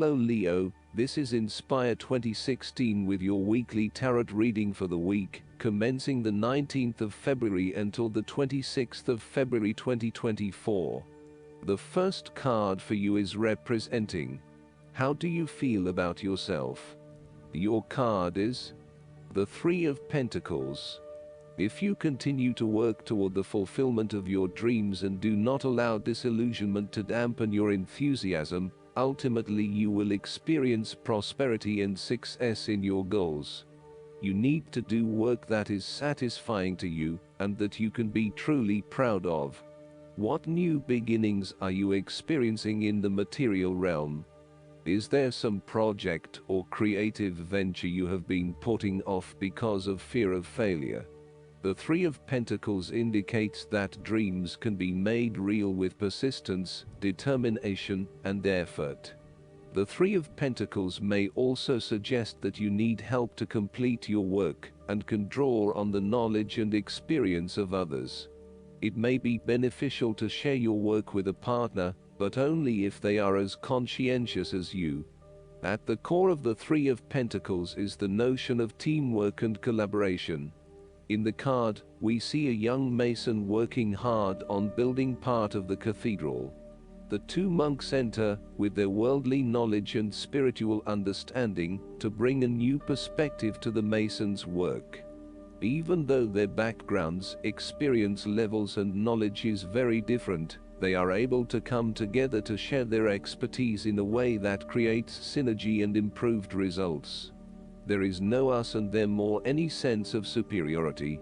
Hello Leo, this is Inspire 2016 with your weekly tarot reading for the week, commencing the 19th of February until the 26th of February 2024. The first card for you is representing: how do you feel about yourself? Your card is the Three of Pentacles. If you continue to work toward the fulfillment of your dreams and do not allow disillusionment to dampen your enthusiasm, ultimately you will experience prosperity and success in your goals. You need to do work that is satisfying to you and that you can be truly proud of. What new beginnings are you experiencing in the material realm? Is there some project or creative venture you have been putting off because of fear of failure? The Three of Pentacles indicates that dreams can be made real with persistence, determination, and effort. The Three of Pentacles may also suggest that you need help to complete your work and can draw on the knowledge and experience of others. It may be beneficial to share your work with a partner, but only if they are as conscientious as you. At the core of the Three of Pentacles is the notion of teamwork and collaboration. In the card, we see a young mason working hard on building part of the cathedral. The two monks enter, with their worldly knowledge and spiritual understanding, to bring a new perspective to the mason's work. Even though their backgrounds, experience levels and knowledge is very different, they are able to come together to share their expertise in a way that creates synergy and improved results. There is no us and them or any sense of superiority.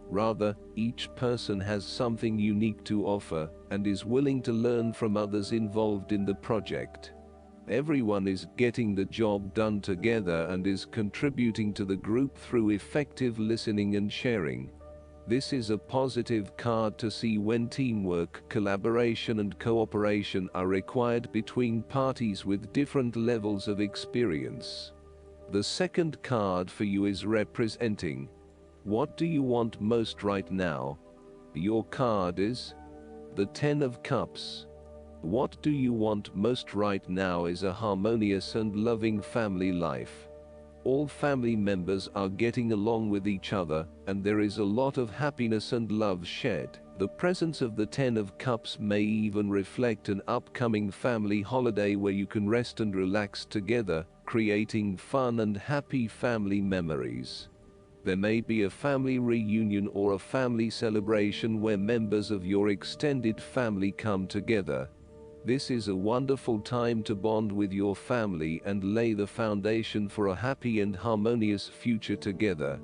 Rather, each person has something unique to offer and is willing to learn from others involved in the project. Everyone is getting the job done together and is contributing to the group through effective listening and sharing. This is a positive card to see when teamwork, collaboration, and cooperation are required between parties with different levels of experience. The second card for you is representing: what do you want most right now? Your card is the Ten of Cups. What do you want most right now is a harmonious and loving family life. All family members are getting along with each other, and there is a lot of happiness and love shared. The presence of the Ten of Cups may even reflect an upcoming family holiday where you can rest and relax together, creating fun and happy family memories. There may be a family reunion or a family celebration where members of your extended family come together. This is a wonderful time to bond with your family and lay the foundation for a happy and harmonious future together.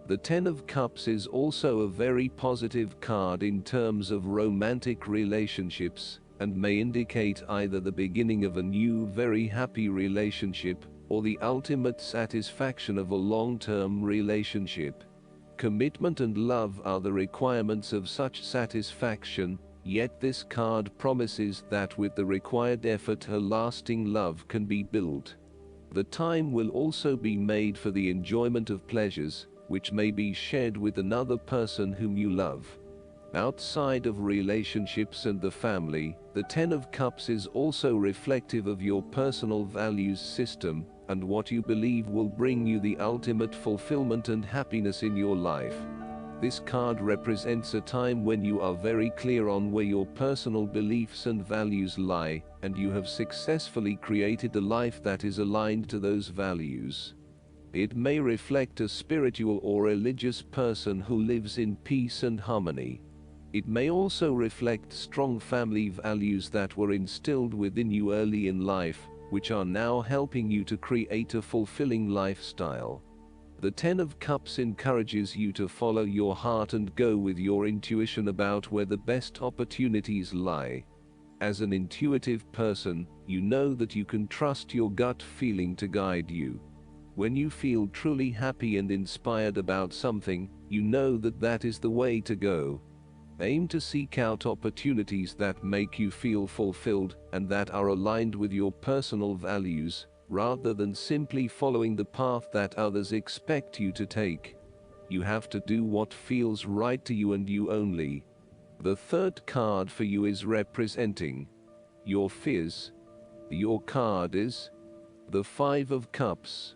The Ten of Cups is also a very positive card in terms of romantic relationships, and may indicate either the beginning of a new very happy relationship, or the ultimate satisfaction of a long-term relationship. Commitment and love are the requirements of such satisfaction, yet this card promises that with the required effort a lasting love can be built. The time will also be made for the enjoyment of pleasures, which may be shared with another person whom you love. Outside of relationships and the family, the Ten of Cups is also reflective of your personal values system, and what you believe will bring you the ultimate fulfillment and happiness in your life. This card represents a time when you are very clear on where your personal beliefs and values lie, and you have successfully created a life that is aligned to those values. It may reflect a spiritual or religious person who lives in peace and harmony. It may also reflect strong family values that were instilled within you early in life, which are now helping you to create a fulfilling lifestyle. The Ten of Cups encourages you to follow your heart and go with your intuition about where the best opportunities lie. As an intuitive person, you know that you can trust your gut feeling to guide you. When you feel truly happy and inspired about something, you know that that is the way to go. Aim to seek out opportunities that make you feel fulfilled and that are aligned with your personal values, rather than simply following the path that others expect you to take. You have to do what feels right to you and you only. The third card for you is representing your fears. Your card is The Five of Cups.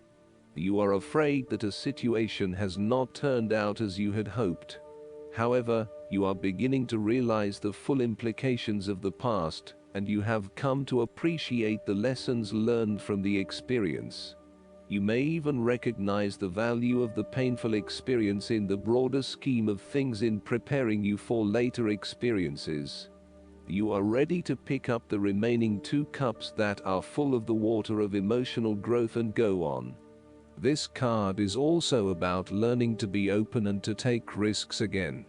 You are afraid that a situation has not turned out as you had hoped. However, you are beginning to realize the full implications of the past, and you have come to appreciate the lessons learned from the experience. You may even recognize the value of the painful experience in the broader scheme of things in preparing you for later experiences. You are ready to pick up the remaining 2 cups that are full of the water of emotional growth and go on. This card is also about learning to be open and to take risks again.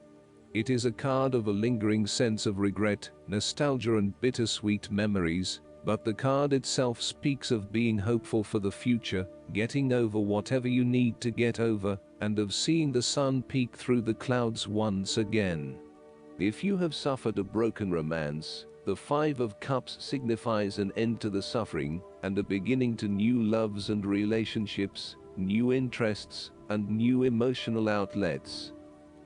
It is a card of a lingering sense of regret, nostalgia and bittersweet memories, but the card itself speaks of being hopeful for the future, getting over whatever you need to get over, and of seeing the sun peek through the clouds once again. If you have suffered a broken romance, the Five of Cups signifies an end to the suffering, and a beginning to new loves and relationships, new interests, and new emotional outlets.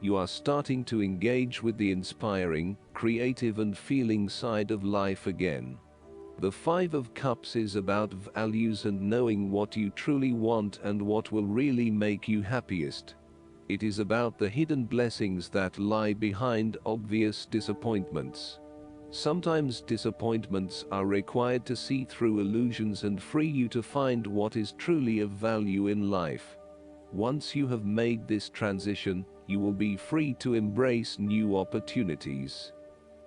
You are starting to engage with the inspiring, creative and feeling side of life again. The Five of Cups is about values and knowing what you truly want and what will really make you happiest. It is about the hidden blessings that lie behind obvious disappointments. Sometimes disappointments are required to see through illusions and free you to find what is truly of value in life. Once you have made this transition, you will be free to embrace new opportunities.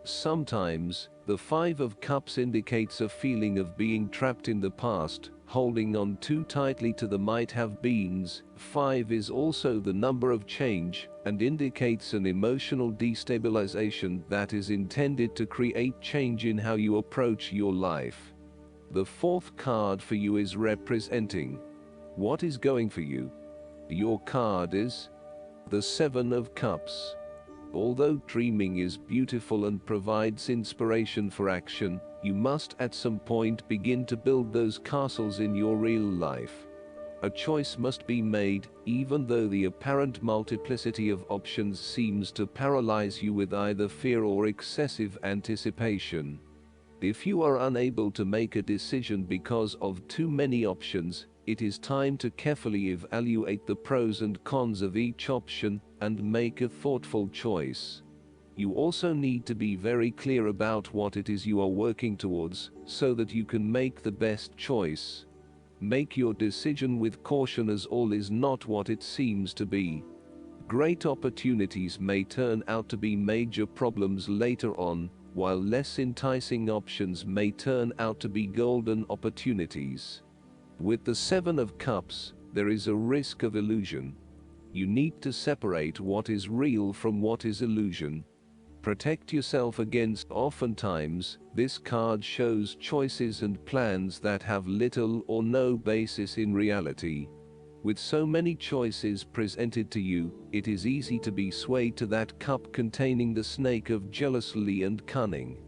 Sometimes, the Five of Cups indicates a feeling of being trapped in the past, holding on too tightly to the might-have-beens. 5 is also the number of change, and indicates an emotional destabilization that is intended to create change in how you approach your life. The 4th card for you is representing what is going for you. Your card is the 7 of Cups. Although dreaming is beautiful and provides inspiration for action, you must at some point begin to build those castles in your real life. A choice must be made, even though the apparent multiplicity of options seems to paralyze you with either fear or excessive anticipation. If you are unable to make a decision because of too many options, it is time to carefully evaluate the pros and cons of each option and make a thoughtful choice. You also need to be very clear about what it is you are working towards, so that you can make the best choice. Make your decision with caution, as all is not what it seems to be. Great opportunities may turn out to be major problems later on, while less enticing options may turn out to be golden opportunities. With the 7 of Cups, there is a risk of illusion. You need to separate what is real from what is illusion. Protect yourself against. Oftentimes, this card shows choices and plans that have little or no basis in reality. With so many choices presented to you, it is easy to be swayed to that cup containing the snake of jealousy and cunning.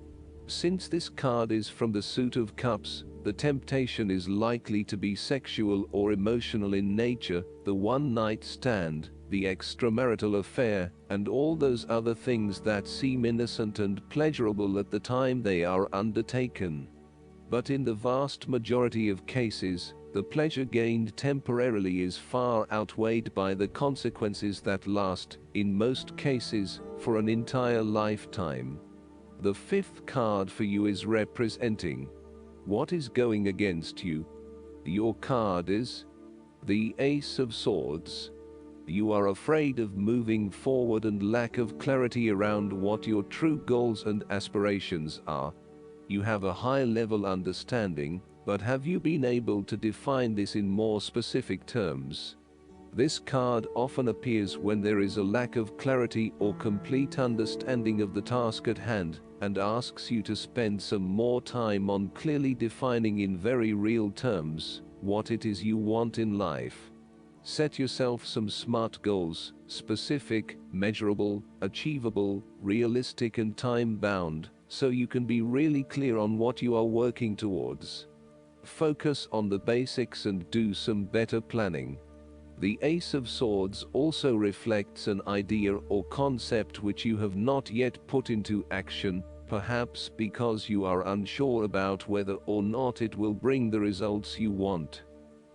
Since this card is from the suit of cups, the temptation is likely to be sexual or emotional in nature, the one-night stand, the extramarital affair, and all those other things that seem innocent and pleasurable at the time they are undertaken. But in the vast majority of cases, the pleasure gained temporarily is far outweighed by the consequences that last, in most cases, for an entire lifetime. The 5th card for you is representing what is going against you. Your card is the Ace of Swords. You are afraid of moving forward and lack of clarity around what your true goals and aspirations are. You have a high-level understanding, but have you been able to define this in more specific terms? This card often appears when there is a lack of clarity or complete understanding of the task at hand, and asks you to spend some more time on clearly defining in very real terms what it is you want in life. Set yourself some SMART goals: specific, measurable, achievable, realistic and time-bound, so you can be really clear on what you are working towards. Focus on the basics and do some better planning. The Ace of Swords also reflects an idea or concept which you have not yet put into action, Perhaps because you are unsure about whether or not it will bring the results you want.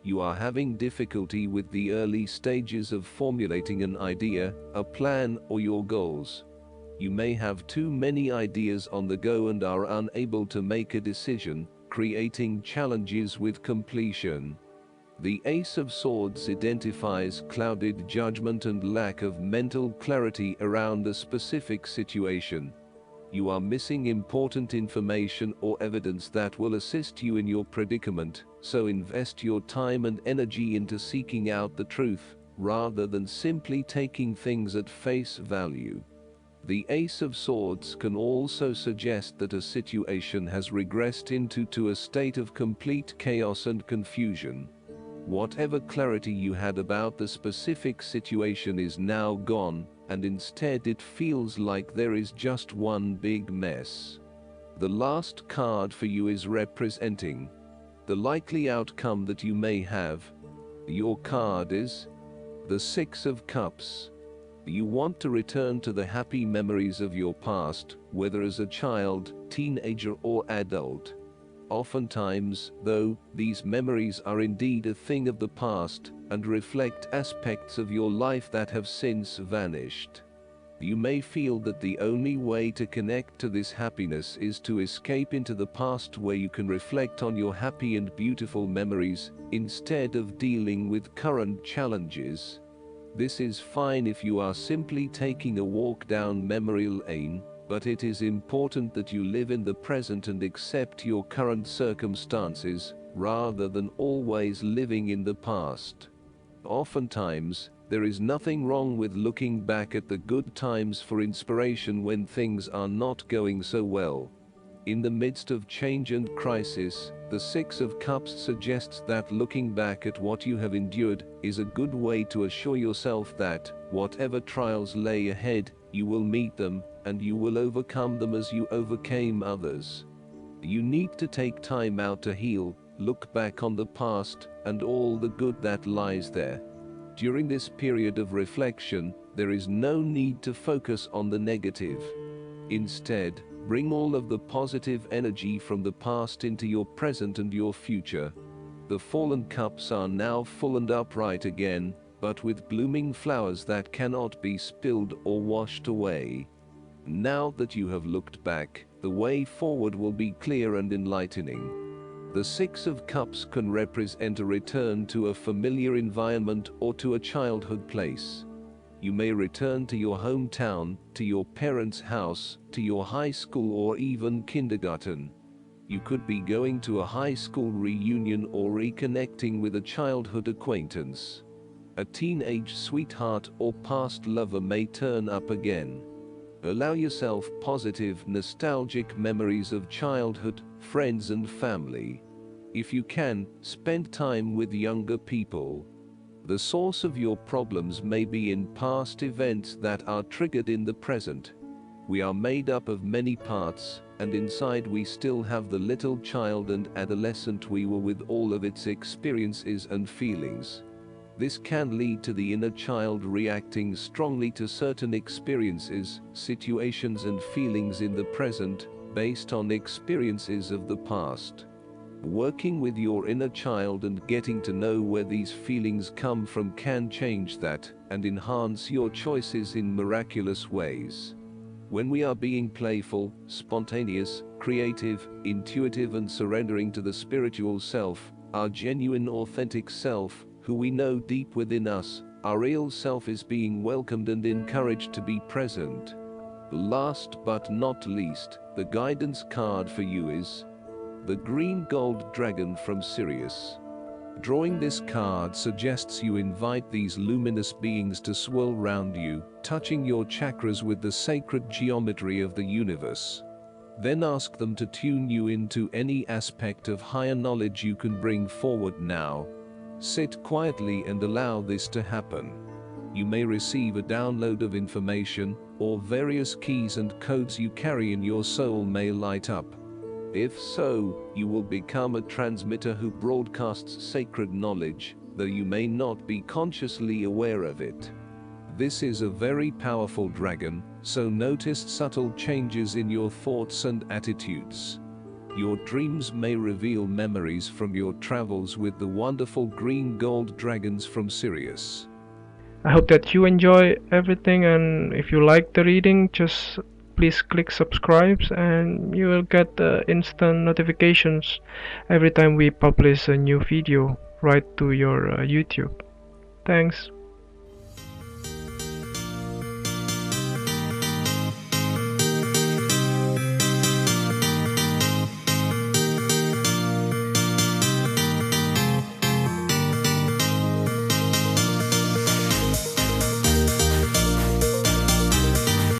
You are having difficulty with the early stages of formulating an idea, a plan, or your goals. You may have too many ideas on the go and are unable to make a decision, creating challenges with completion. The Ace of Swords identifies clouded judgment and lack of mental clarity around a specific situation. You are missing important information or evidence that will assist you in your predicament, so invest your time and energy into seeking out the truth, rather than simply taking things at face value. The Ace of Swords can also suggest that a situation has regressed into a state of complete chaos and confusion. Whatever clarity you had about the specific situation is now gone, and instead it feels like there is just one big mess. The last card for you is representing the likely outcome that you may have. Your card is the Six of Cups. You want to return to the happy memories of your past, whether as a child, teenager, or adult. Oftentimes, though, these memories are indeed a thing of the past, and reflect aspects of your life that have since vanished. You may feel that the only way to connect to this happiness is to escape into the past where you can reflect on your happy and beautiful memories, instead of dealing with current challenges. This is fine if you are simply taking a walk down memory lane, but it is important that you live in the present and accept your current circumstances, rather than always living in the past. Oftentimes, there is nothing wrong with looking back at the good times for inspiration when things are not going so well. In the midst of change and crisis, the Six of Cups suggests that looking back at what you have endured is a good way to assure yourself that, whatever trials lay ahead, you will meet them, and you will overcome them as you overcame others. You need to take time out to heal, look back on the past, and all the good that lies there. During this period of reflection, there is no need to focus on the negative. Instead, bring all of the positive energy from the past into your present and your future. The fallen cups are now full and upright again, but with blooming flowers that cannot be spilled or washed away. Now that you have looked back, the way forward will be clear and enlightening. The Six of Cups can represent a return to a familiar environment or to a childhood place. You may return to your hometown, to your parents' house, to your high school, or even kindergarten. You could be going to a high school reunion or reconnecting with a childhood acquaintance. A teenage sweetheart or past lover may turn up again. Allow yourself positive, nostalgic memories of childhood, friends, and family. If you can, spend time with younger people. The source of your problems may be in past events that are triggered in the present. We are made up of many parts, and inside we still have the little child and adolescent we were with all of its experiences and feelings. This can lead to the inner child reacting strongly to certain experiences, situations, and feelings in the present, based on experiences of the past. Working with your inner child and getting to know where these feelings come from can change that, and enhance your choices in miraculous ways. When we are being playful, spontaneous, creative, intuitive, and surrendering to the spiritual self, our genuine, authentic self, who we know deep within us, our real self is being welcomed and encouraged to be present. Last but not least, the guidance card for you is the Green Gold Dragon from Sirius. Drawing this card suggests you invite these luminous beings to swirl round you, touching your chakras with the sacred geometry of the universe. Then ask them to tune you into any aspect of higher knowledge you can bring forward now. Sit quietly and allow this to happen. You may receive a download of information, or various keys and codes you carry in your soul may light up. If so, you will become a transmitter who broadcasts sacred knowledge, though you may not be consciously aware of it. This is a very powerful dragon, so notice subtle changes in your thoughts and attitudes. Your dreams may reveal memories from your travels with the wonderful green gold dragons from Sirius. I hope that you enjoy everything, and if you like the reading, just please click subscribe and you will get instant notifications every time we publish a new video right to your YouTube. Thanks.